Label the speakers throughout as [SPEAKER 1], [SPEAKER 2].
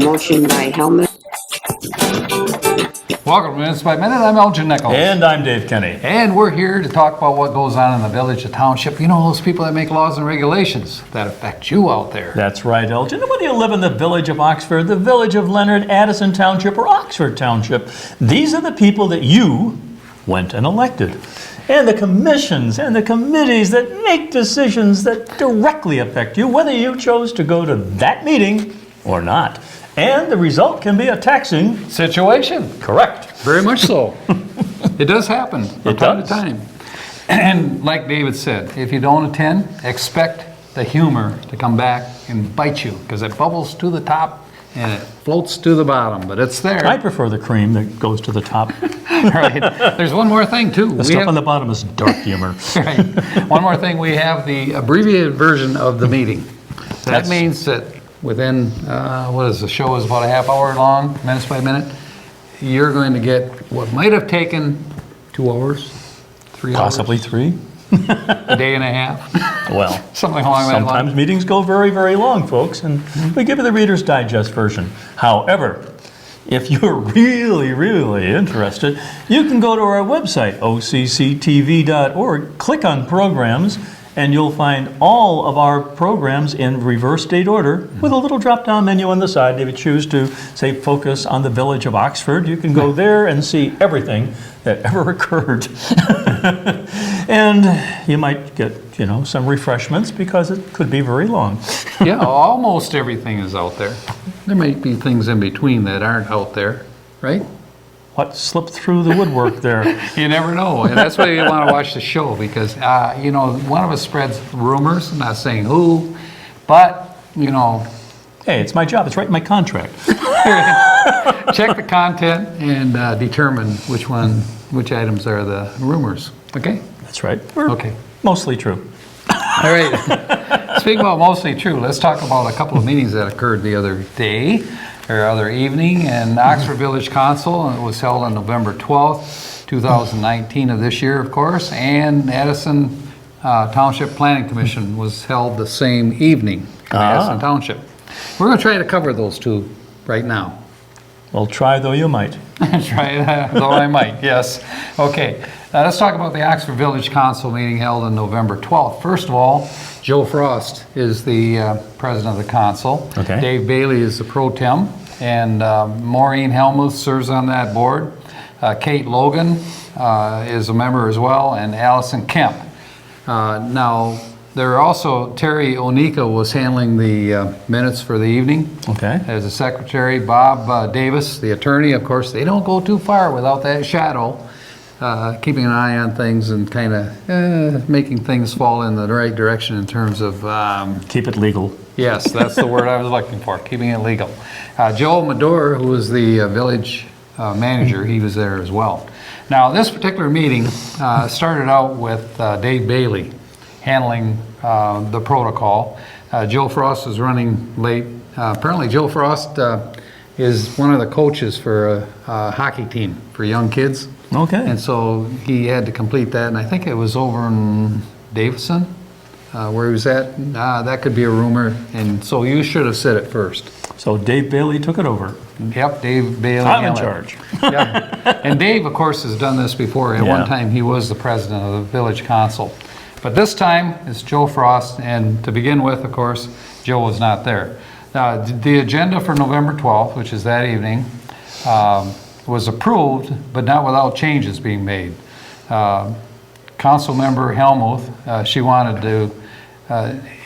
[SPEAKER 1] Motion by Helmut.
[SPEAKER 2] Welcome to Minutes by Minute. I'm Elgin Nichols.
[SPEAKER 3] And I'm Dave Kenny.
[SPEAKER 2] And we're here to talk about what goes on in the village, the township. You know, those people that make laws and regulations that affect you out there.
[SPEAKER 3] That's right, Elgin. And whether you live in the village of Oxford, the village of Leonard, Addison Township, or Oxford Township, these are the people that you went and elected. And the commissions and the committees that make decisions that directly affect you, whether you chose to go to that meeting or not. And the result can be a taxing
[SPEAKER 2] Situation.
[SPEAKER 3] correct.
[SPEAKER 2] Very much so. It does happen from time to time. And like David said, if you don't attend, expect the humor to come back and bite you, because it bubbles to the top and it floats to the bottom, but it's there.
[SPEAKER 3] I prefer the cream that goes to the top.
[SPEAKER 2] Right. There's one more thing too.
[SPEAKER 3] The stuff on the bottom is dark humor.
[SPEAKER 2] Right. One more thing, we have the abbreviated version of the meeting. That
[SPEAKER 3] That's-
[SPEAKER 2] means that within, what is the show is about a half hour long, minutes by minute, you're going to get what might have taken 2 hours, 3 hours,
[SPEAKER 3] Possibly 3.
[SPEAKER 2] a day and a half,
[SPEAKER 3] Well,
[SPEAKER 2] something along that line.
[SPEAKER 3] sometimes meetings go very, very long, folks, and we give you the Reader's Digest version. However, if you're really, really interested, you can go to our website, occtv.org, click on Programs, and you'll find all of our programs in reverse date order with a little drop-down menu on the side. If you choose to, say, focus on the village of Oxford, you can go there and see everything that ever occurred. And you might get, some refreshments because it could be very long.
[SPEAKER 2] Yeah, almost everything is out there. There might be things in between that aren't out there, right?
[SPEAKER 3] What slipped through the woodwork there?
[SPEAKER 2] You never know, and that's why you want to watch the show, because, one of us spreads rumors, I'm not saying who, but,
[SPEAKER 3] Hey, it's my job. It's right in my contract.
[SPEAKER 2] check the content and determine which items are the rumors, okay?
[SPEAKER 3] That's right. We're
[SPEAKER 2] Okay.
[SPEAKER 3] mostly true.
[SPEAKER 2] All right. Speaking about mostly true, let's talk about a couple of meetings that occurred the other day, or other evening, in Oxford Village Council. It was held on November 12th, 2019 of this year, of course, and Addison Township Planning Commission was held the same evening in Addison Township. We're going to try to cover those two right now.
[SPEAKER 3] Well, try though you might.
[SPEAKER 2] Try it, though I might, yes. Okay, let's talk about the Oxford Village Council meeting held on November 12th. First of all, Joe Frost is the president of the council.
[SPEAKER 3] Okay.
[SPEAKER 2] Dave Bailey is the pro tem, and Maureen Helmuth serves on that board. Kate Logan is a member as well, and Allison Kemp. Now, there are also, Terry Onika was handling the minutes for the evening.
[SPEAKER 3] Okay.
[SPEAKER 2] As a secretary, Bob Davis, the attorney, of course, they don't go too far without that shadow, keeping an eye on things and kind of making things fall in the right direction in terms of,
[SPEAKER 3] Keep it legal.
[SPEAKER 2] yes, that's the word I was looking for, keeping it legal. Joe Madore, who was the village manager, he was there as well. Now, this particular meeting started out with Dave Bailey handling the protocol. Joe Frost was running late. Apparently, Joe Frost is one of the coaches for a hockey team for young kids.
[SPEAKER 3] Okay.
[SPEAKER 2] And so he had to complete that, and I think it was over in Davison, where he was at. That could be a rumor, and so you should have said it first.
[SPEAKER 3] So Dave Bailey took it over.
[SPEAKER 2] Yep, Dave Bailey.
[SPEAKER 3] I'm in
[SPEAKER 2] handled it.
[SPEAKER 3] charge.
[SPEAKER 2] Yeah. And Dave, of course, has done this before. At
[SPEAKER 3] Yeah.
[SPEAKER 2] one time, he was the president of the village council. But this time, it's Joe Frost, and to begin with, of course, Joe was not there. Now, the agenda for November 12th, which is that evening, was approved, but not without changes being made. Council member Helmuth, she wanted to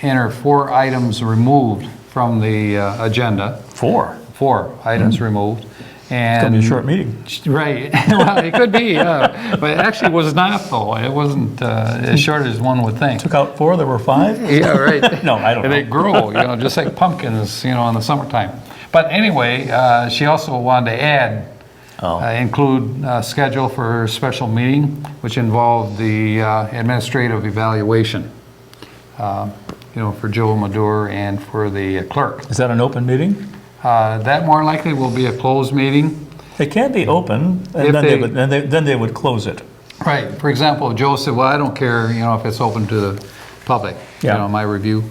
[SPEAKER 2] enter 4 items removed from the agenda.
[SPEAKER 3] 4.
[SPEAKER 2] 4 items removed. And
[SPEAKER 3] It's going to be a short meeting.
[SPEAKER 2] Right. Well, it could be, but it actually was not, though. It wasn't as short as one would think.
[SPEAKER 3] Took out 4, there were 5?
[SPEAKER 2] Yeah, right.
[SPEAKER 3] No, I don't
[SPEAKER 2] And
[SPEAKER 3] know.
[SPEAKER 2] they grow, just like pumpkins, in the summertime. But anyway, she also wanted to add, include a schedule for a special meeting, which involved the administrative evaluation, for Joe Madure and for the clerk.
[SPEAKER 3] Is that an open meeting?
[SPEAKER 2] That more likely will be a closed meeting.
[SPEAKER 3] It can be open,
[SPEAKER 2] If
[SPEAKER 3] and
[SPEAKER 2] they-
[SPEAKER 3] then they would close it.
[SPEAKER 2] Right. For example, Joe said, well, I don't care, if it's open to the public,
[SPEAKER 3] Yeah.
[SPEAKER 2] my review.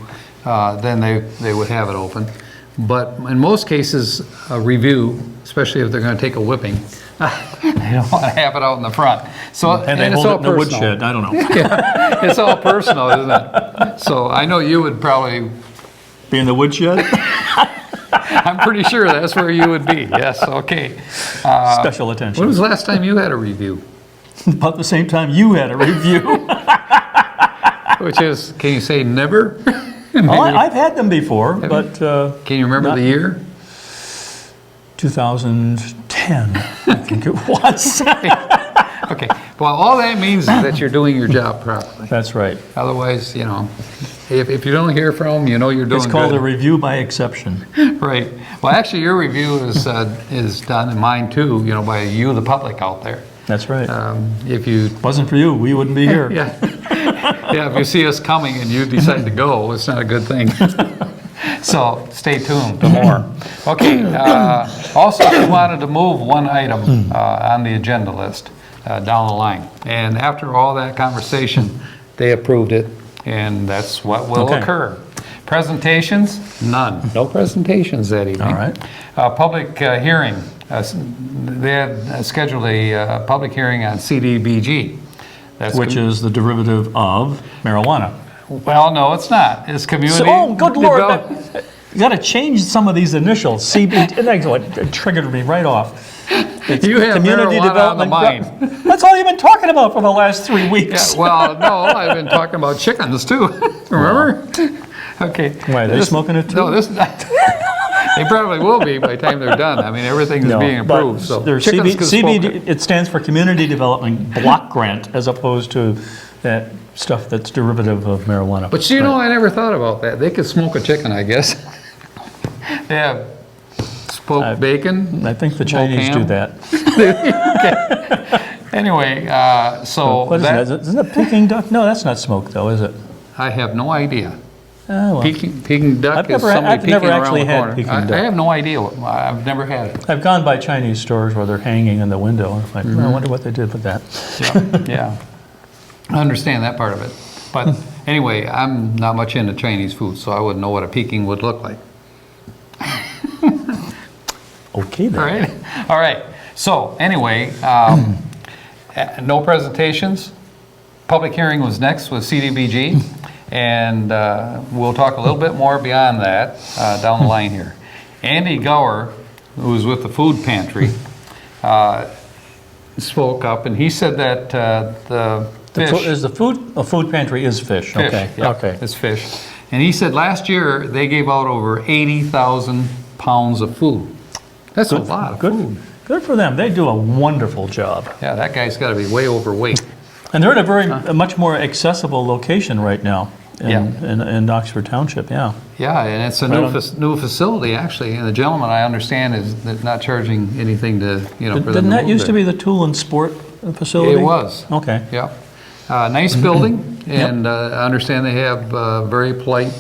[SPEAKER 2] then they would have it open. But in most cases, a review, especially if they're going to take a whipping, they don't want to have it out in the front. So
[SPEAKER 3] And they
[SPEAKER 2] it's
[SPEAKER 3] hold
[SPEAKER 2] all
[SPEAKER 3] it in the
[SPEAKER 2] personal.
[SPEAKER 3] woodshed. I don't know.
[SPEAKER 2] Yeah, it's all personal, isn't it? So I know you would probably.
[SPEAKER 3] Be in the woodshed?
[SPEAKER 2] I'm pretty sure that's where you would be. Yes. Okay.
[SPEAKER 3] Special attention.
[SPEAKER 2] When was the last time you had a review?
[SPEAKER 3] About the same time you had a review.
[SPEAKER 2] Which is, can you say never?
[SPEAKER 3] Well, I've had them before, but
[SPEAKER 2] Can you remember the year?
[SPEAKER 3] 2010, I think it was.
[SPEAKER 2] Okay. Well, all that means is that you're doing your job properly.
[SPEAKER 3] That's right.
[SPEAKER 2] Otherwise, you know, if you don't hear from them, you know you're doing
[SPEAKER 3] It's called
[SPEAKER 2] good.
[SPEAKER 3] a review by exception.
[SPEAKER 2] Right. Well, actually, your review is done, and mine too, you know, by you, the public out there.
[SPEAKER 3] That's right.
[SPEAKER 2] If you,
[SPEAKER 3] Wasn't for you, we wouldn't be here.
[SPEAKER 2] yeah, yeah, if you see us coming and you decide to go, it's not a good thing. So stay tuned to more. Okay. Also, we wanted to move one item on the agenda list down the line, and after all that conversation, they approved it, and that's what will
[SPEAKER 3] Okay.
[SPEAKER 2] occur. Presentations? None. No presentations that evening.
[SPEAKER 3] All right.
[SPEAKER 2] Public hearing. They had scheduled a public hearing on CDBG. That's
[SPEAKER 3] Which is the derivative of marijuana.
[SPEAKER 2] well, no, it's not. It's community.
[SPEAKER 3] Oh, good Lord.
[SPEAKER 2] develop-
[SPEAKER 3] You got to change some of these initials. CBD, and that's what it triggered me right off. It's
[SPEAKER 2] You have marijuana on the mind.
[SPEAKER 3] That's all you've been talking about for the last 3
[SPEAKER 2] Yeah,
[SPEAKER 3] weeks.
[SPEAKER 2] well, no, I've been talking about chickens too. Remember? Okay.
[SPEAKER 3] Why, are they smoking it too?
[SPEAKER 2] No, this. They probably will be by the time they're done. I mean, everything's being
[SPEAKER 3] but
[SPEAKER 2] approved. So
[SPEAKER 3] there's
[SPEAKER 2] chickens can smoke
[SPEAKER 3] CBD,
[SPEAKER 2] it.
[SPEAKER 3] it stands for Community Development Block Grant, as opposed to that stuff that's derivative of marijuana.
[SPEAKER 2] But you know, I never thought about that. They could smoke a chicken, I guess. They have smoked bacon.
[SPEAKER 3] I think the
[SPEAKER 2] smoked
[SPEAKER 3] Chinese do
[SPEAKER 2] ham.
[SPEAKER 3] that.
[SPEAKER 2] Anyway, so
[SPEAKER 3] What is that? Isn't it Peking duck? No, that's not smoked though, is it?
[SPEAKER 2] I have no idea.
[SPEAKER 3] Oh, well.
[SPEAKER 2] Peking duck
[SPEAKER 3] I've
[SPEAKER 2] is
[SPEAKER 3] never-
[SPEAKER 2] somebody
[SPEAKER 3] I've never
[SPEAKER 2] peeking around
[SPEAKER 3] actually
[SPEAKER 2] the
[SPEAKER 3] had
[SPEAKER 2] corner.
[SPEAKER 3] Peking
[SPEAKER 2] I
[SPEAKER 3] duck.
[SPEAKER 2] have no idea. I've never had it.
[SPEAKER 3] I've gone by Chinese stores where they're hanging in the window. I'm like,
[SPEAKER 2] Mm-hmm.
[SPEAKER 3] I wonder what they did with that.
[SPEAKER 2] Yeah, I understand that part of it. But anyway, I'm not much into Chinese food, so I wouldn't know what a Peking would look like.
[SPEAKER 3] Okay then.
[SPEAKER 2] All right, all right. So anyway, no presentations. Public hearing was next with CDBG, and we'll talk a little bit more beyond that down the line here. Andy Gower, who was with the food pantry, spoke up, and he said that the fish.
[SPEAKER 3] Is the food, a food pantry is fish,
[SPEAKER 2] Fish,
[SPEAKER 3] okay.
[SPEAKER 2] yeah,
[SPEAKER 3] Okay.
[SPEAKER 2] it's fish. And he said last year they gave out over 80,000 pounds of food. That's a lot of food.
[SPEAKER 3] Good for them. They do a wonderful job.
[SPEAKER 2] Yeah, that guy's got to be way overweight.
[SPEAKER 3] And they're at a much more accessible location right now in,
[SPEAKER 2] Yeah.
[SPEAKER 3] in Oxford Township, yeah.
[SPEAKER 2] Yeah, and it's a
[SPEAKER 3] Right
[SPEAKER 2] new,
[SPEAKER 3] on.
[SPEAKER 2] new facility actually. And the gentleman, I understand, is not charging anything to, you know, for them
[SPEAKER 3] Didn't that
[SPEAKER 2] move
[SPEAKER 3] used to
[SPEAKER 2] there.
[SPEAKER 3] be the tool and sport facility?
[SPEAKER 2] It was.
[SPEAKER 3] Okay.
[SPEAKER 2] Yeah. Nice building, and I understand they have very polite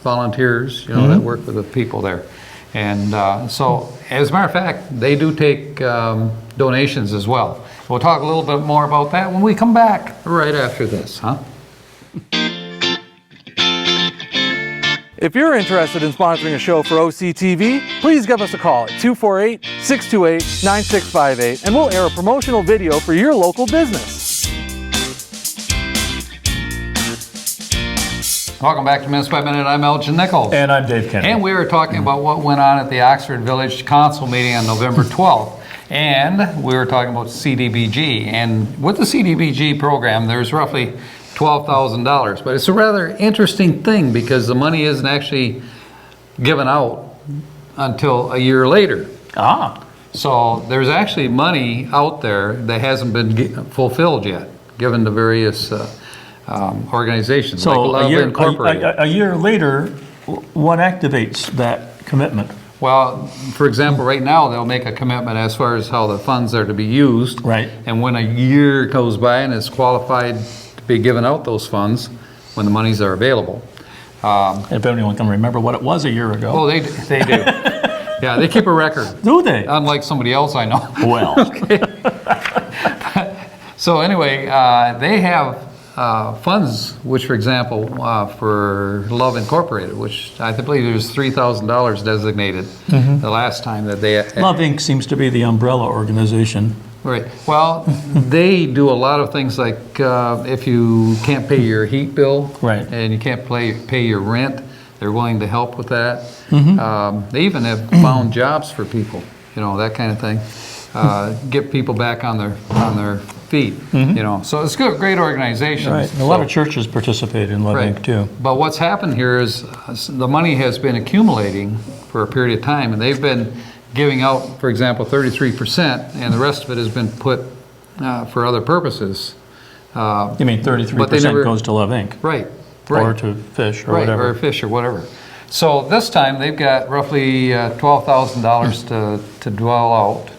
[SPEAKER 2] volunteers, you know, that work with the people there. And so, as a matter of fact, they do take donations as well. We'll talk a little bit more about that when we come back right after this, huh?
[SPEAKER 1] If you're interested in sponsoring a show for OCTV, please give us a call at 248-628-9658 and we'll air a promotional video for your local business.
[SPEAKER 2] Welcome back to Minutes by Minute. I'm Elgin Nichols.
[SPEAKER 3] And I'm Dave Kennedy.
[SPEAKER 2] And we were talking about what went on at the Oxford Village Council meeting on November 12th. And we were talking about CDBG. And with the CDBG program, there's roughly $12,000. But it's a rather interesting thing because the money isn't actually given out until a year later.
[SPEAKER 3] Ah,
[SPEAKER 2] So there's actually money out there that hasn't been fulfilled yet, given to various organizations like
[SPEAKER 3] so
[SPEAKER 2] Love Incorporated.
[SPEAKER 3] a year later, what activates that commitment?
[SPEAKER 2] Well, for example, right now they'll make a commitment as far as how the funds are to be used.
[SPEAKER 3] Right.
[SPEAKER 2] And when a year goes by and it's qualified to be given out those funds, when the monies are available.
[SPEAKER 3] If anyone can remember what it was a year ago.
[SPEAKER 2] Oh, they do. Yeah, they keep a record,
[SPEAKER 3] Do they?
[SPEAKER 2] unlike somebody else I know.
[SPEAKER 3] Well,
[SPEAKER 2] So anyway, they have funds, which, for example, for Love Incorporated, which I believe there's $3,000 designated the last time that they...
[SPEAKER 3] Love Inc. seems to be the umbrella organization.
[SPEAKER 2] Right. Well, they do a lot of things like if you can't pay your heat bill
[SPEAKER 3] Right.
[SPEAKER 2] and you can't pay your rent, they're willing to help with that. They even have found jobs for people, you know, that kind of thing. Get people back on their feet, you know. So it's good, great organizations.
[SPEAKER 3] Right. A lot of churches participate in Love Inc. too.
[SPEAKER 2] But what's happened here is the money has been accumulating for a period of time, and they've been giving out, for example, 33%, and the rest of it has been put for other purposes.
[SPEAKER 3] You mean 33%
[SPEAKER 2] But they never-
[SPEAKER 3] goes to Love Inc.
[SPEAKER 2] Right.
[SPEAKER 3] Or to Fish or
[SPEAKER 2] Right,
[SPEAKER 3] whatever.
[SPEAKER 2] or fish or whatever. So this time they've got roughly $12,000 to dwell out,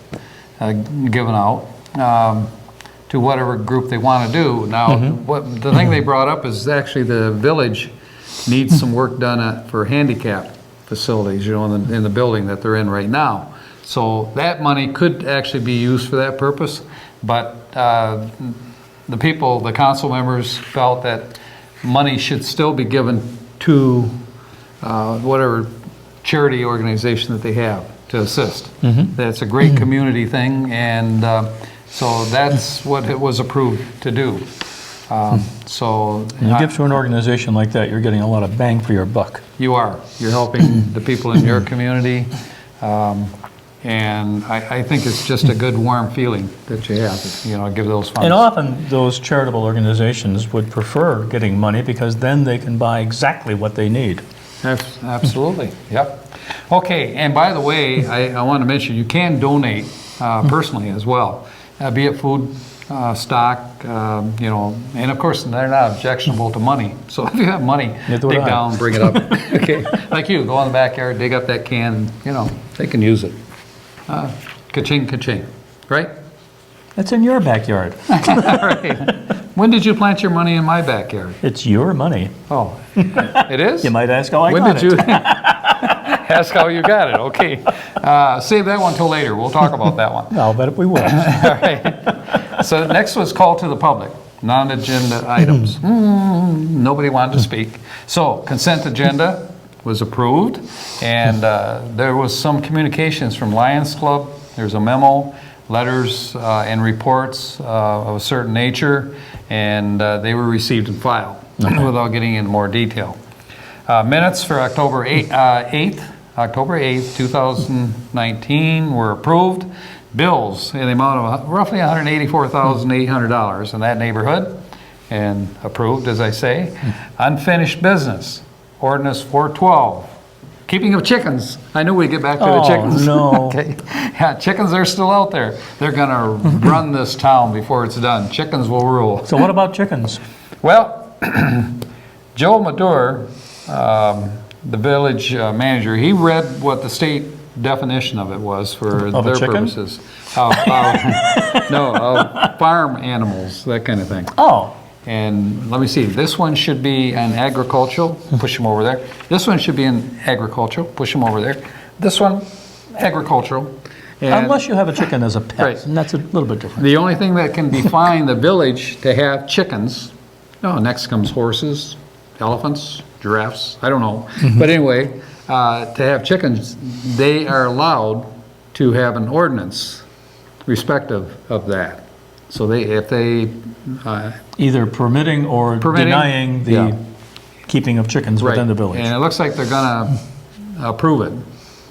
[SPEAKER 2] given out to whatever group they want to do. Now, the thing they brought up is actually the village needs some work done for handicap facilities, you know, in the building that they're in right now. So that money could actually be used for that purpose, but the council members felt that money should still be given to whatever charity organization that they have to assist. That's a great community thing, and so that's what it was approved to do. So
[SPEAKER 3] When you give to an organization like that, you're getting a lot of bang for your buck.
[SPEAKER 2] you're helping the people in your community, and I think it's just a good warm feeling that you have, you know, give those funds.
[SPEAKER 3] And often those charitable organizations would prefer getting money because then they can buy exactly what they need.
[SPEAKER 2] Absolutely, yep. Okay, and by the way, I want to mention, you can donate personally as well, be it food, stock, you know, and of course, they're not objectionable to money. So if you have money,
[SPEAKER 3] Neither would
[SPEAKER 2] dig
[SPEAKER 3] I.
[SPEAKER 2] down, bring it up. Okay, like you, go in the backyard, dig up that can, you know, they can use it. Ka-ching, ka-ching, right?
[SPEAKER 3] That's in your backyard.
[SPEAKER 2] Right. When did you plant your money in my backyard?
[SPEAKER 3] It's your money.
[SPEAKER 2] Oh, it is?
[SPEAKER 3] You might ask how I
[SPEAKER 2] When
[SPEAKER 3] got
[SPEAKER 2] did
[SPEAKER 3] it.
[SPEAKER 2] you ask how you got it? Okay, save that one till later. We'll talk about that one.
[SPEAKER 3] I'll bet we will.
[SPEAKER 2] All right. So next was call to the public, non-agenda items. Nobody wanted to speak. So consent agenda was approved, and there was some communications from Lions Club. There's a memo, letters and reports of a certain nature, and they were received and filed without getting into more detail. Minutes for October 8th, 2019 were approved. Bills in the amount of roughly $184,800 in that neighborhood, and approved, as I say. Unfinished business, ordinance 412. Keeping of chickens. I knew we'd get back to the chickens.
[SPEAKER 3] no.
[SPEAKER 2] Okay. Yeah, chickens are still out there. They're gonna run this town before it's done. Chickens will rule.
[SPEAKER 3] So what about chickens?
[SPEAKER 2] Well, Joe Madur, the village manager, he read what the state definition of it was for
[SPEAKER 3] Of a
[SPEAKER 2] their
[SPEAKER 3] chicken?
[SPEAKER 2] purposes. Of farm animals, that kind of thing.
[SPEAKER 3] Oh,
[SPEAKER 2] And let me see, this one should be an agricultural, push them over there. This one should be an agricultural, push them over there. This one, agricultural. And
[SPEAKER 3] unless you have a chicken as a pet,
[SPEAKER 2] Right.
[SPEAKER 3] and that's a little bit different.
[SPEAKER 2] the only thing that can define the village to have chickens, next comes horses, elephants, giraffes, I don't know. But anyway, to have chickens, they are allowed to have an ordinance respective of that. So if they
[SPEAKER 3] Either permitting or
[SPEAKER 2] Permitting,
[SPEAKER 3] denying the
[SPEAKER 2] yeah.
[SPEAKER 3] keeping of chickens within the village.
[SPEAKER 2] And it looks like they're gonna approve it.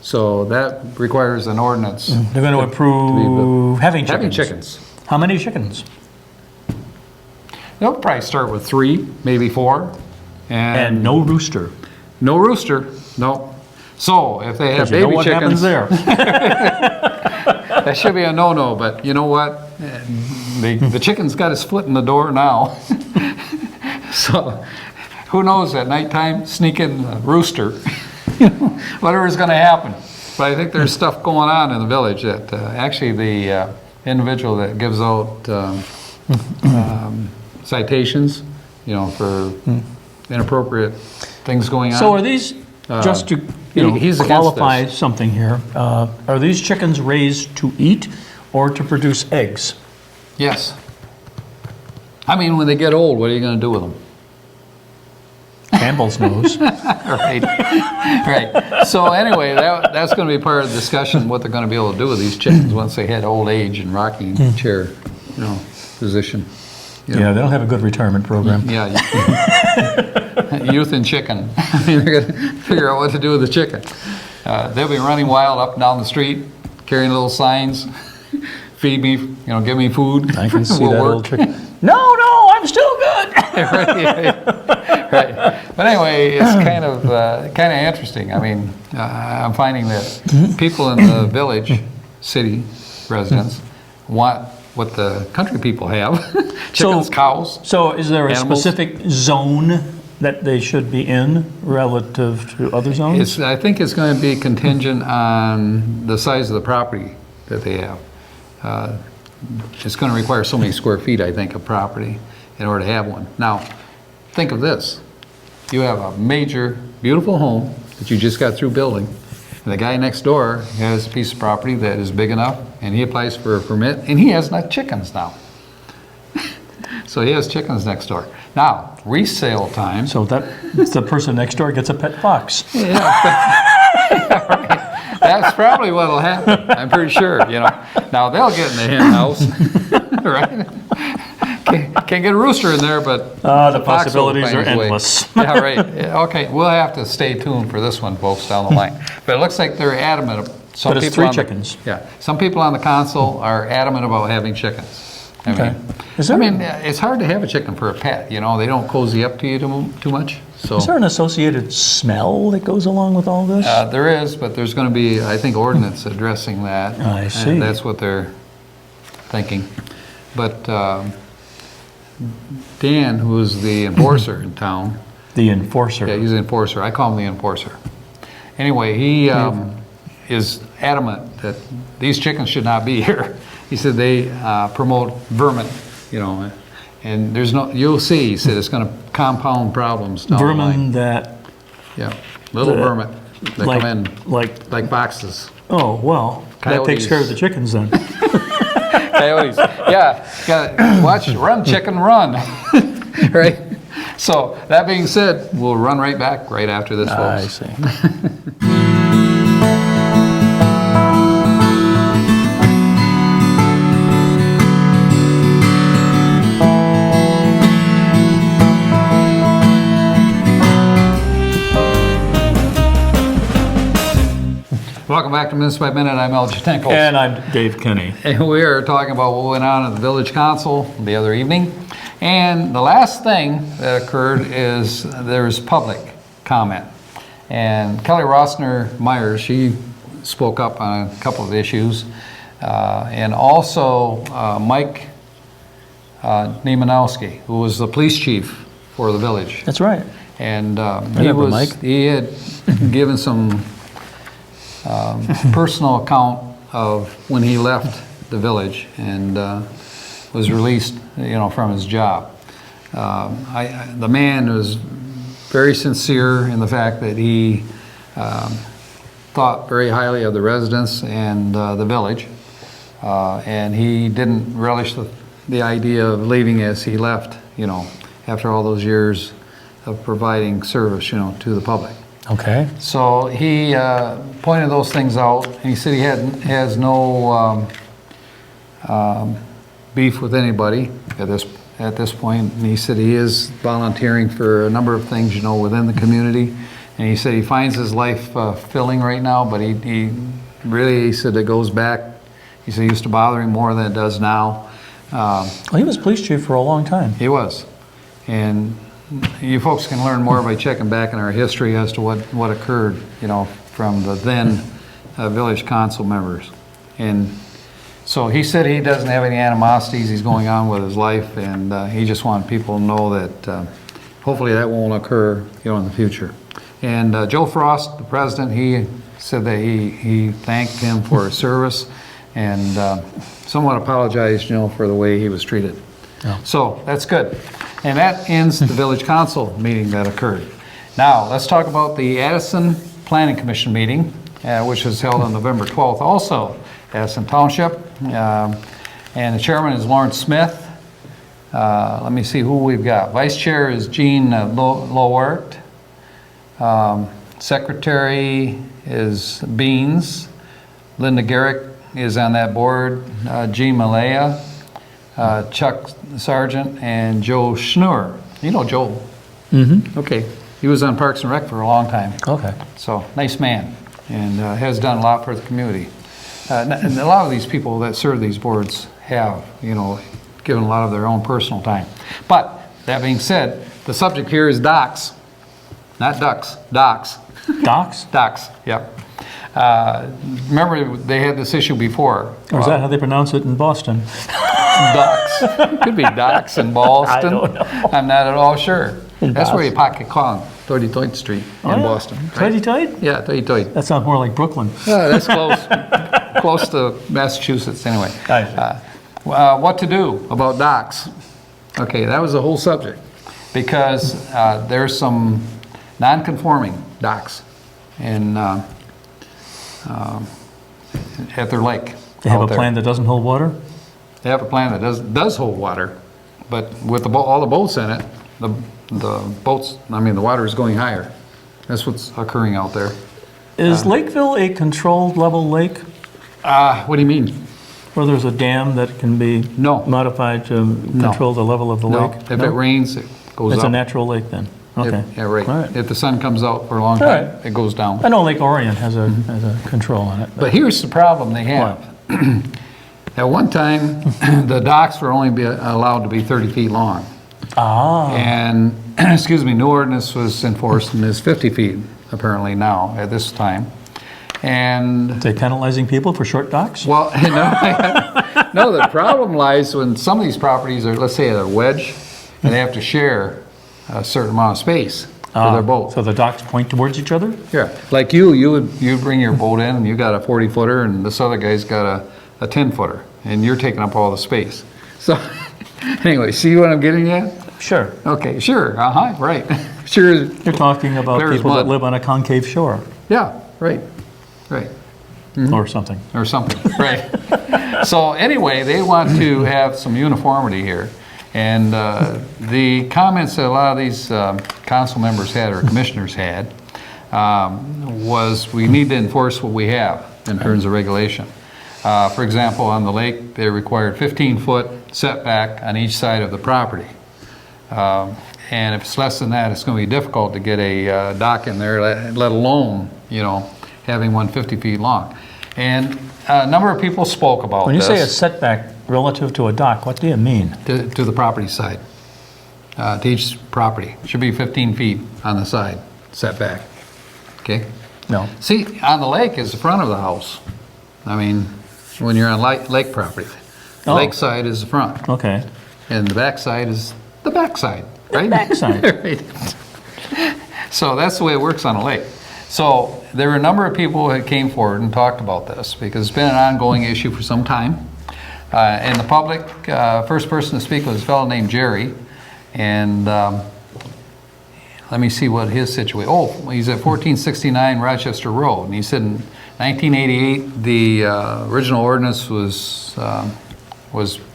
[SPEAKER 2] So that requires an ordinance.
[SPEAKER 3] They're going to approve having chickens.
[SPEAKER 2] Having chickens.
[SPEAKER 3] How many chickens?
[SPEAKER 2] They'll probably start with 3, maybe 4.
[SPEAKER 3] And no rooster.
[SPEAKER 2] No rooster, no. So if they have
[SPEAKER 3] Because you know
[SPEAKER 2] baby
[SPEAKER 3] what happens
[SPEAKER 2] chickens,
[SPEAKER 3] there.
[SPEAKER 2] that should be a no-no, but you know what? The chicken's got his foot in the door now. So who knows, at nighttime, sneak in a rooster, whatever's gonna happen. But I think there's stuff going on in the village that, actually the individual that gives out citations, for inappropriate things going on.
[SPEAKER 3] So are these, just to
[SPEAKER 2] he's against
[SPEAKER 3] qualify
[SPEAKER 2] this.
[SPEAKER 3] something here, are these chickens raised to eat or to produce eggs?
[SPEAKER 2] Yes. I mean, when they get old, what are you going to do with them?
[SPEAKER 3] Campbell's nose.
[SPEAKER 2] Right, right. So anyway, that's going to be part of the discussion, what they're going to be able to do with these chickens once they hit old age and rocking chair, position.
[SPEAKER 3] Yeah, they don't have a good retirement program.
[SPEAKER 2] Yeah. Youth and chicken. They're going to figure out what to do with the chicken. They'll be running wild up and down the street, carrying little signs, feed me, give me food.
[SPEAKER 3] I can see
[SPEAKER 2] We'll
[SPEAKER 3] that
[SPEAKER 2] work.
[SPEAKER 3] old chicken. No, I'm still good.
[SPEAKER 2] Right. But anyway, it's kind of interesting. I mean, I'm finding that people in the village, city residents, want what the country people have: chickens, cows.
[SPEAKER 3] So, is there a
[SPEAKER 2] Animals.
[SPEAKER 3] specific zone that they should be in relative to other zones?
[SPEAKER 2] I think it's going to be contingent on the size of the property that they have. It's going to require so many square feet, I think, of property in order to have one. Now, think of this. You have a major, beautiful home that you just got through building, and the guy next door has a piece of property that is big enough, and he applies for a permit, and he has not chickens now. So he has chickens next door. Now, resale time.
[SPEAKER 3] So that the person next door gets a pet fox.
[SPEAKER 2] That's probably what'll happen. I'm pretty sure, Now, they'll get in the hen house, right? Can't get a rooster in there, but
[SPEAKER 3] The
[SPEAKER 2] fox will
[SPEAKER 3] possibilities
[SPEAKER 2] find
[SPEAKER 3] are
[SPEAKER 2] his way.
[SPEAKER 3] endless.
[SPEAKER 2] Yeah, right. Yeah, okay, we'll have to stay tuned for this one, folks, down the line. But it looks like they're adamant. Some
[SPEAKER 3] But it's
[SPEAKER 2] people
[SPEAKER 3] 3
[SPEAKER 2] on the-
[SPEAKER 3] chickens.
[SPEAKER 2] Yeah, some people on the council are adamant about having chickens.
[SPEAKER 3] Okay. Is there-
[SPEAKER 2] It's hard to have a chicken for a pet. They don't cozy up to you too much. So
[SPEAKER 3] Is there an associated smell that goes along with all this?
[SPEAKER 2] there is, but there's going to be, I think, ordinance addressing that.
[SPEAKER 3] I see.
[SPEAKER 2] And that's what they're thinking. But Dan, who is the enforcer in town,
[SPEAKER 3] The enforcer.
[SPEAKER 2] yeah, he's the enforcer. I call him the enforcer. Anyway, he is adamant that these chickens should not be here. He said they promote vermin, and you'll see, he said it's going to compound problems down the line.
[SPEAKER 3] Vermin that,
[SPEAKER 2] Yeah, little vermin that
[SPEAKER 3] like,
[SPEAKER 2] come in
[SPEAKER 3] like,
[SPEAKER 2] boxes.
[SPEAKER 3] oh, well, that takes
[SPEAKER 2] Coyotes.
[SPEAKER 3] care of the chickens then.
[SPEAKER 2] Coyotes. Yeah, gotta watch, run, chicken, run. Right? So, that being said, we'll run right back right after this,
[SPEAKER 3] I
[SPEAKER 2] folks.
[SPEAKER 3] see.
[SPEAKER 2] Welcome back to Minutes by Minute. I'm Elgin Tinkles.
[SPEAKER 3] And I'm Dave Kenny.
[SPEAKER 2] And we are talking about what went on at the Village Council the other evening. And the last thing that occurred is there was public comment. And Kelly Rossner Myers, she spoke up on a couple of issues. And also Mike Niemanowski, who was the police chief for the village.
[SPEAKER 3] That's right.
[SPEAKER 2] And
[SPEAKER 3] remember Mike.
[SPEAKER 2] he had given some personal account of when he left the village and was released, from his job. The man was very sincere in the fact that he thought very highly of the residents and the village, and he didn't relish the idea of leaving as he left, after all those years of providing service, to the public.
[SPEAKER 3] Okay.
[SPEAKER 2] So he pointed those things out, and he said he has no beef with anybody at this point. And he said he is volunteering for a number of things, within the community. And he said he finds his life filling right now, but he said it goes back. He said it used to bother him more than it does now.
[SPEAKER 3] Well, he was police chief for a long time.
[SPEAKER 2] He was, and you folks can learn more by checking back in our history as to what occurred, from the then village council members. And so he said he doesn't have any animosities. He's going on with his life, and he just wanted people to know that hopefully that won't occur, in the future. And Joe Frost, the president, he said that he thanked him for his service and somewhat apologized, for the way he was treated.
[SPEAKER 3] Yeah.
[SPEAKER 2] So that's good. And that ends the village council meeting that occurred. Now, let's talk about the Addison Planning Commission meeting, which was held on November 12th, also Addison Township. And the chairman is Lawrence Smith. Let me see who we've got. Vice Chair is Jean Lowart. Secretary is Beans. Linda Garrick is on that board. Jean Malaya, Chuck Sargent, and Joe Schnur. You know Joe.
[SPEAKER 3] Mm-hmm.
[SPEAKER 2] Okay. He was on Parks and Rec for a long time.
[SPEAKER 3] Okay.
[SPEAKER 2] So, nice man, and has done a lot for the community. And a lot of these people that serve these boards have, given a lot of their own personal time. But, that being said, the subject here is docks. Not ducks, docks.
[SPEAKER 3] Docks?
[SPEAKER 2] Docks, yep. Remember, they had this issue before.
[SPEAKER 3] Or is that how they pronounce it in Boston?
[SPEAKER 2] Docks. Could be docks in Boston.
[SPEAKER 3] I don't know.
[SPEAKER 2] I'm not at all sure.
[SPEAKER 3] In
[SPEAKER 2] That's where you
[SPEAKER 3] Boston.
[SPEAKER 2] pocket Kong, 33rd Street in Boston. Right?
[SPEAKER 3] Tighty-tight?
[SPEAKER 2] Yeah, 33rd.
[SPEAKER 3] That sounds more like Brooklyn.
[SPEAKER 2] Yeah, that's close. Close to Massachusetts, anyway.
[SPEAKER 3] I see.
[SPEAKER 2] What to do about docks? Okay, that was the whole subject. Because there's some non-conforming docks at their lake.
[SPEAKER 3] They have
[SPEAKER 2] out
[SPEAKER 3] a
[SPEAKER 2] there.
[SPEAKER 3] plan that doesn't hold water?
[SPEAKER 2] They have a plan that does hold water, but with all the boats in it, the water is going higher. That's what's occurring out there.
[SPEAKER 3] Is Lakeville a controlled level lake?
[SPEAKER 2] What do you mean?
[SPEAKER 3] Where there's a dam that can be
[SPEAKER 2] No.
[SPEAKER 3] modified to control the level of the
[SPEAKER 2] No,
[SPEAKER 3] lake?
[SPEAKER 2] if it rains, it goes
[SPEAKER 3] It's
[SPEAKER 2] up.
[SPEAKER 3] a natural lake then? Okay.
[SPEAKER 2] Yeah, right.
[SPEAKER 3] All right.
[SPEAKER 2] If the sun comes out for a long
[SPEAKER 3] All
[SPEAKER 2] time,
[SPEAKER 3] right.
[SPEAKER 2] it goes down.
[SPEAKER 3] I know Lake Orion has a control on it.
[SPEAKER 2] But here's the problem they have. At one time, the docks were only allowed to be 30 feet long. And, new ordinance was enforced and is 50 feet apparently now at this time. And,
[SPEAKER 3] Are they penalizing people for short docks?
[SPEAKER 2] well, no, the problem lies when some of these properties are, let's say, at a wedge, and they have to share a certain amount of space for their boat.
[SPEAKER 3] So the docks point towards each other?
[SPEAKER 2] Yeah, like you'd bring your boat in and you got a 40-footer and this other guy's got a 10-footer and you're taking up all the space. So anyway, see what I'm getting at?
[SPEAKER 3] Sure.
[SPEAKER 2] Okay, sure, right. Sure.
[SPEAKER 3] You're talking about
[SPEAKER 2] Clear as
[SPEAKER 3] people that
[SPEAKER 2] mud.
[SPEAKER 3] live on a concave shore
[SPEAKER 2] Yeah, right.
[SPEAKER 3] or something.
[SPEAKER 2] Or something, right. So anyway, they want to have some uniformity here. And the comments that a lot of these council members had or commissioners had was we need to enforce what we have in terms of regulation. For example, on the lake, they required 15-foot setback on each side of the property. And if it's less than that, it's going to be difficult to get a dock in there, let alone, having one 50 feet long. And a number of people spoke about
[SPEAKER 3] When you
[SPEAKER 2] this.
[SPEAKER 3] say a setback relative to a dock, what do you mean?
[SPEAKER 2] To the property side, to each property. Should be 15 feet on the side setback, okay?
[SPEAKER 3] No.
[SPEAKER 2] See, on the lake is the front of the house. I mean, when you're on lake property. The
[SPEAKER 3] Oh.
[SPEAKER 2] lake side is the front,
[SPEAKER 3] Okay.
[SPEAKER 2] and the back side is the back side, right?
[SPEAKER 3] Backside.
[SPEAKER 2] Right. So that's the way it works on a lake. So there were a number of people that came forward and talked about this because it's been an ongoing issue for some time. In the public, first person to speak was a fellow named Jerry, and let me see what his situation. Oh, he's at 1469 Rochester Road, and he said in 1988 the original ordinance was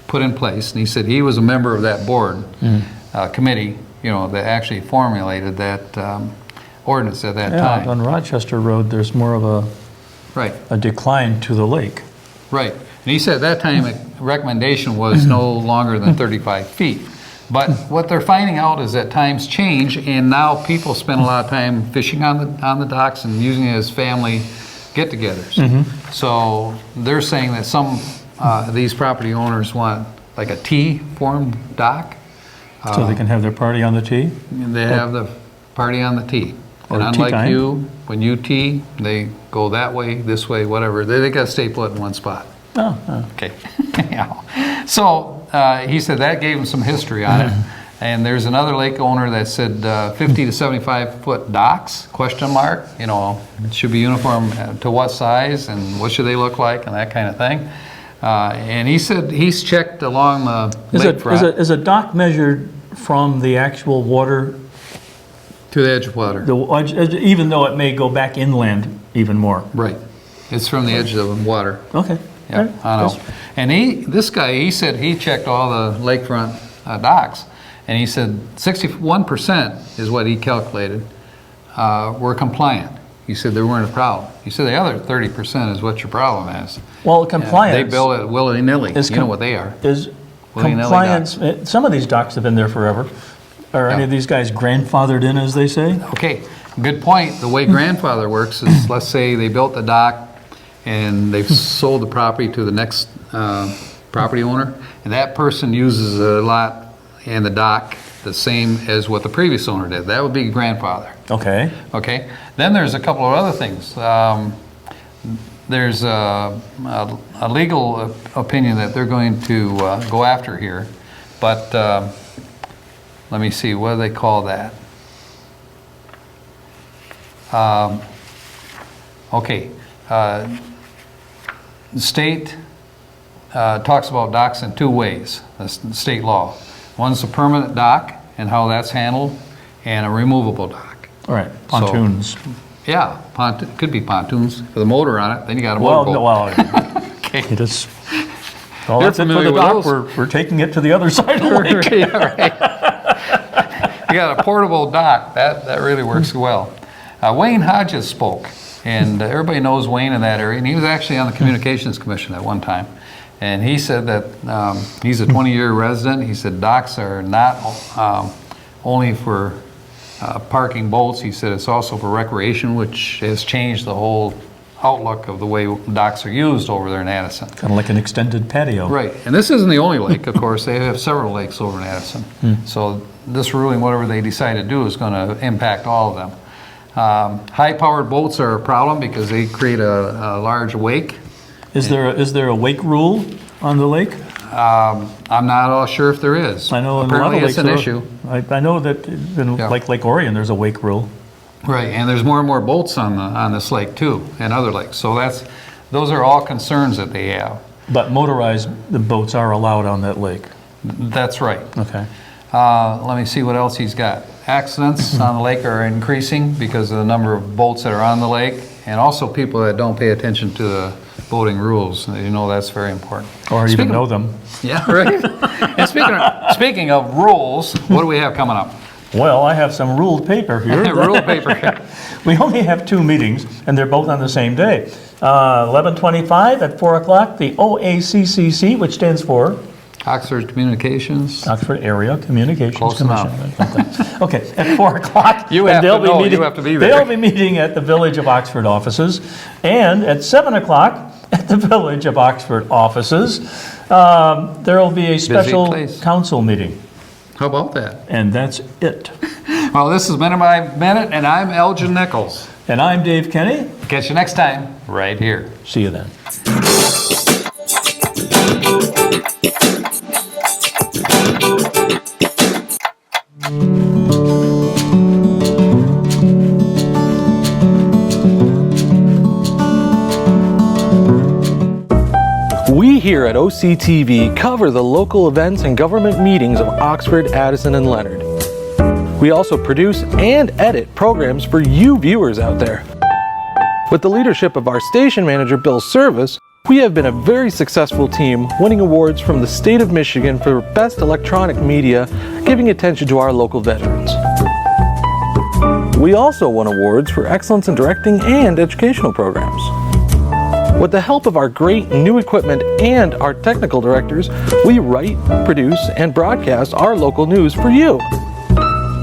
[SPEAKER 2] put in place, and he said he was a member of that board committee, that actually formulated that ordinance at that
[SPEAKER 3] Yeah,
[SPEAKER 2] time.
[SPEAKER 3] on Rochester Road, there's more of
[SPEAKER 2] Right.
[SPEAKER 3] a decline to the lake.
[SPEAKER 2] Right. And he said at that time, a recommendation was no longer than 35 feet. But what they're finding out is that times change, and now people spend a lot of time fishing on the docks and using it as family get-togethers. So they're saying that some of these property owners want like a T-formed dock.
[SPEAKER 3] So they can have their party on the tee?
[SPEAKER 2] And they have the party on the tee.
[SPEAKER 3] Or
[SPEAKER 2] And
[SPEAKER 3] tea
[SPEAKER 2] unlike
[SPEAKER 3] time.
[SPEAKER 2] you, when you tee, they go that way, this way, whatever. They got to stay put in one spot.
[SPEAKER 3] Oh,
[SPEAKER 2] Okay. Yeah. So he said that gave him some history on it. And there's another lake owner that said 50 to 75 foot docks, question mark. It should be uniform to what size and what should they look like and that kind of thing. And he said he's checked along the lakefront
[SPEAKER 3] Is a dock measured from the actual water,
[SPEAKER 2] to the edge of water.
[SPEAKER 3] even though it may go back inland even more?
[SPEAKER 2] Right. It's from the edge of the water.
[SPEAKER 3] Okay.
[SPEAKER 2] Yeah, I know. And he said he checked all the lakefront docks. And he said 61% is what he calculated were compliant. He said there weren't a problem. He said the other 30% is what your problem is.
[SPEAKER 3] Well, compliance.
[SPEAKER 2] They build it willy-nilly.
[SPEAKER 3] is
[SPEAKER 2] You know what they are.
[SPEAKER 3] Is
[SPEAKER 2] Willy-nilly
[SPEAKER 3] compliance, some of these docks have been there forever. Are any of these guys grandfathered in, as they say?
[SPEAKER 2] Okay, good point. The way grandfather works is, let's say they built the dock and they've sold the property to the next property owner, and that person uses the lot and the dock the same as what the previous owner did. That would be grandfather.
[SPEAKER 3] Okay.
[SPEAKER 2] Okay. Then there's a couple of other things. There's a legal opinion that they're going to go after here, but let me see, what do they call that? Okay. The state talks about docks in two ways, that's the state law. One's a permanent dock and how that's handled, and a removable dock.
[SPEAKER 3] All right. Pontoons.
[SPEAKER 2] Yeah, could be pontoons with a motor on it, then you got a
[SPEAKER 3] Well,
[SPEAKER 2] motorboat.
[SPEAKER 3] no, well,
[SPEAKER 2] Okay.
[SPEAKER 3] it is. Well, that's it for
[SPEAKER 2] familiar
[SPEAKER 3] the
[SPEAKER 2] with
[SPEAKER 3] dock.
[SPEAKER 2] those?
[SPEAKER 3] We're taking it to the other side of the lake.
[SPEAKER 2] Yeah, right. You got a portable dock, that really works well. Wayne Hodges spoke, and everybody knows Wayne in that area, and he was actually on the Communications Commission at one time. And he said that he's a 20-year resident. He said docks are not only for parking boats. He said it's also for recreation, which has changed the whole outlook of the way docks are used over there in Addison.
[SPEAKER 3] Kind of like an extended patio.
[SPEAKER 2] Right, and this isn't the only lake, of course. They have several lakes over in Addison. So this ruling, whatever they decide to do, is going to impact all of them. High-powered boats are a problem because they create a large wake.
[SPEAKER 3] Is there a wake rule on the lake?
[SPEAKER 2] I'm not all sure if there is.
[SPEAKER 3] I know in
[SPEAKER 2] Apparently
[SPEAKER 3] a lot of
[SPEAKER 2] it's
[SPEAKER 3] lakes
[SPEAKER 2] an issue.
[SPEAKER 3] I know that in
[SPEAKER 2] Yeah.
[SPEAKER 3] like Lake Orion, there's a wake rule.
[SPEAKER 2] Right, and there's more and more boats on this lake too, and other lakes. So those are all concerns that they have.
[SPEAKER 3] But motorized the boats are allowed on that lake.
[SPEAKER 2] That's right.
[SPEAKER 3] Okay.
[SPEAKER 2] Let me see what else he's got. Accidents on the lake are increasing because of the number of boats that are on the lake, and also people that don't pay attention to the boating rules. You know, that's very important.
[SPEAKER 3] Or even know them.
[SPEAKER 2] Yeah, right. And speaking of rules, what do we have coming up?
[SPEAKER 3] Well, I have some ruled paper here.
[SPEAKER 2] Rule paper.
[SPEAKER 3] We only have 2 meetings, and they're both on the same day. 11:25 at 4 o'clock, the OACCC, which stands for
[SPEAKER 2] Oxford Communications.
[SPEAKER 3] Oxford Area Communications
[SPEAKER 2] Close
[SPEAKER 3] Commission.
[SPEAKER 2] enough.
[SPEAKER 3] Okay, at 4 o'clock.
[SPEAKER 2] You
[SPEAKER 3] and
[SPEAKER 2] have to
[SPEAKER 3] they'll be
[SPEAKER 2] know,
[SPEAKER 3] meeting-
[SPEAKER 2] you have to be there.
[SPEAKER 3] They'll be meeting at the Village of Oxford offices, and at 7 o'clock at the Village of Oxford offices, there will be a special
[SPEAKER 2] place.
[SPEAKER 3] council meeting,
[SPEAKER 2] How about that?
[SPEAKER 3] and that's it.
[SPEAKER 2] Well, this is Minute by Minute, and I'm Elgin Nichols.
[SPEAKER 3] And I'm Dave Kenny.
[SPEAKER 2] Catch you next time, right here.
[SPEAKER 3] See you then.
[SPEAKER 1] We here at OCTV cover the local events and government meetings of Oxford, Addison, and Leonard. We also produce and edit programs for you viewers out there. With the leadership of our station manager, Bill Service, we have been a very successful team, winning awards from the state of Michigan for Best Electronic Media, giving attention to our local veterans. We also won awards for excellence in directing and educational programs. With the help of our great new equipment and our technical directors, we write, produce, and broadcast our local news for you.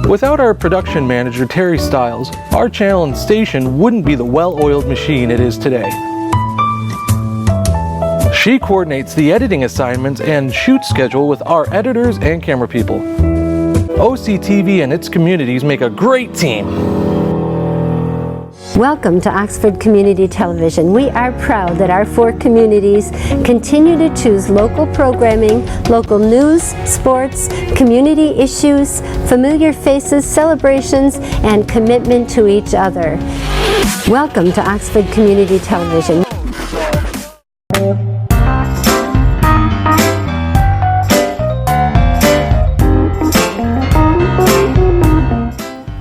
[SPEAKER 1] Without our production manager, Terry Stiles, our channel and station wouldn't be the well-oiled machine it is today. She coordinates the editing assignments and shoot schedule with our editors and camera people. OCTV and its communities make a great team.
[SPEAKER 4] Welcome to Oxford Community Television. We are proud that our 4 communities continue to choose local programming, local news, sports, community issues, familiar faces, celebrations, and commitment to each other. Welcome to Oxford Community Television.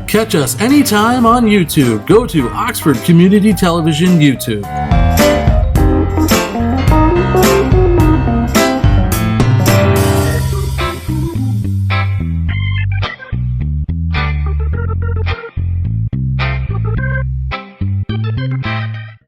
[SPEAKER 1] Catch us anytime on YouTube. Go to Oxford Community Television YouTube.